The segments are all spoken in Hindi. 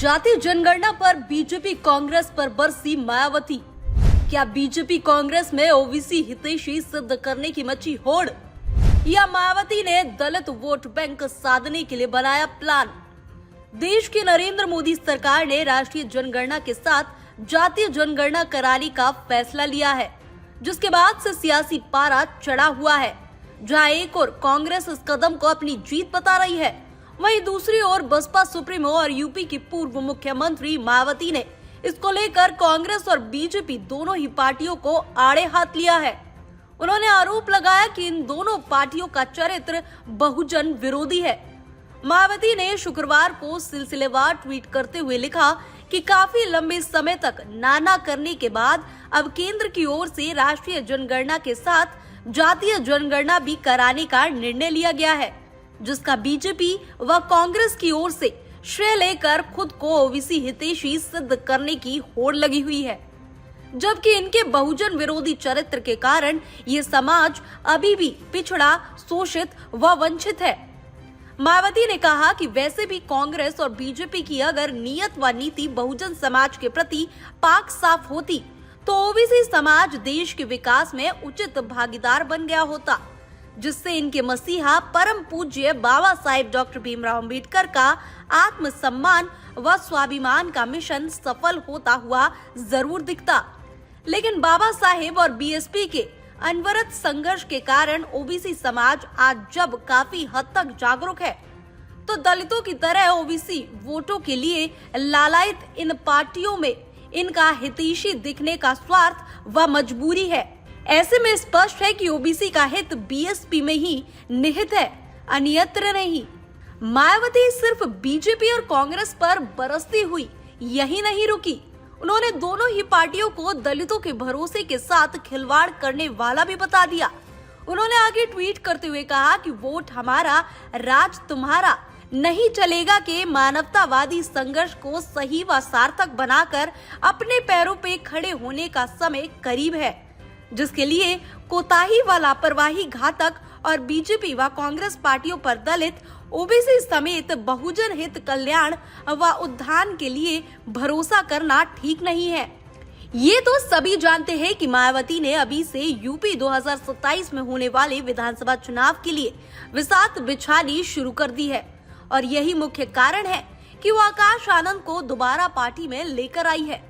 जाति जनगणना पर बीजेपी कांग्रेस पर बरसी मायावती। क्या बीजेपी कांग्रेस में ओबीसी हितैषी सिद्ध करने की मची होड़, या मायावती ने दलित वोट बैंक साधने के लिए बनाया प्लान? देश की नरेंद्र मोदी सरकार ने राष्ट्रीय जनगणना के साथ जातीय जनगणना कराने का फैसला लिया है, जिसके बाद से सियासी पारा चढ़ा हुआ है। जहां एक और कांग्रेस इस कदम को अपनी जीत बता रही है, वहीं दूसरी ओर बसपा सुप्रीमो और यूपी की पूर्व मुख्यमंत्री मायावती ने इसको लेकर कांग्रेस और बीजेपी दोनों ही पार्टियों को आड़े हाथ लिया है। उन्होंने आरोप लगाया कि इन दोनों पार्टियों का चरित्र बहुजन विरोधी है। मायावती ने शुक्रवार को सिलसिलेवार ट्वीट करते हुए लिखा कि काफी लंबे समय तक नाना करने के बाद अब केंद्र की ओर से राष्ट्रीय जनगणना के साथ जातीय जनगणना भी कराने का निर्णय लिया गया है, जिसका बीजेपी व कांग्रेस की ओर से श्रेय लेकर खुद को ओबीसी हितैषी सिद्ध करने की होड़ लगी हुई है, जबकि इनके बहुजन विरोधी चरित्र के कारण ये समाज अभी भी पिछड़ा, शोषित व वंचित है। मायावती ने कहा कि वैसे भी कांग्रेस और बीजेपी की अगर नीयत व नीति बहुजन समाज के प्रति पाक साफ होती तो ओबीसी समाज देश के विकास में उचित भागीदार बन गया होता, जिससे इनके मसीहा परम पूज्य बाबा साहेब डॉक्टर भीमराव अंबेडकर का आत्मसम्मान व स्वाभिमान का मिशन सफल होता हुआ जरूर दिखता। लेकिन बाबा साहेब और बीएसपी के अनवरत संघर्ष के कारण ओबीसी समाज आज जब काफी हद तक जागरूक है, तो दलितों की तरह ओबीसी वोटों के लिए लालायित इन पार्टियों में इनका हितैषी दिखने का स्वार्थ व मजबूरी है। ऐसे में स्पष्ट है कि ओबीसी का हित बीएसपी में ही निहित है, अन्यत्र नहीं। मायावती सिर्फ बीजेपी और कांग्रेस पर बरसती हुई यही नहीं रुकी, उन्होंने दोनों ही पार्टियों को दलितों के भरोसे के साथ खिलवाड़ करने वाला भी बता दिया। उन्होंने आगे ट्वीट करते हुए कहा कि वोट हमारा, राज तुम्हारा नहीं चलेगा के मानवतावादी संघर्ष को सही व सार्थक बनाकर अपने पैरों पे खड़े होने का समय करीब है, जिसके लिए कोताही व लापरवाही घातक और बीजेपी व कांग्रेस पार्टियों पर दलित, ओबीसी समेत बहुजन हित कल्याण व उत्थान के लिए भरोसा करना ठीक नहीं है। ये तो सभी जानते हैं कि मायावती ने अभी से यूपी 2027 में होने वाले विधानसभा चुनाव के लिए विसात बिछानी शुरू कर दी है, और यही मुख्य कारण है कि वो आकाश आनंद को दोबारा पार्टी में लेकर आई है।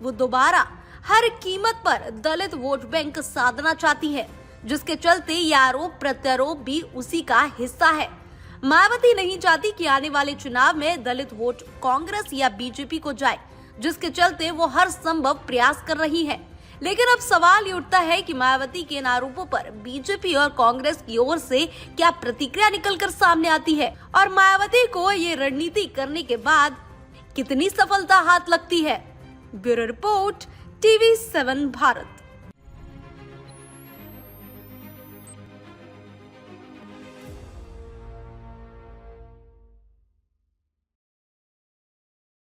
वो दोबारा हर कीमत पर दलित वोट बैंक साधना चाहती है, जिसके चलते ये आरोप प्रत्यारोप भी उसी का हिस्सा है। मायावती नहीं चाहती कि आने वाले चुनाव में दलित वोट कांग्रेस या बीजेपी को जाए, जिसके चलते वो हर संभव प्रयास कर रही है। लेकिन अब सवाल ये उठता है कि मायावती के इन आरोपों पर बीजेपी और कांग्रेस की ओर से क्या प्रतिक्रिया निकलकर सामने आती है, और मायावती को ये रणनीति करने के बाद कितनी सफलता हाथ लगती है। Bureau report, TV7 Bharat.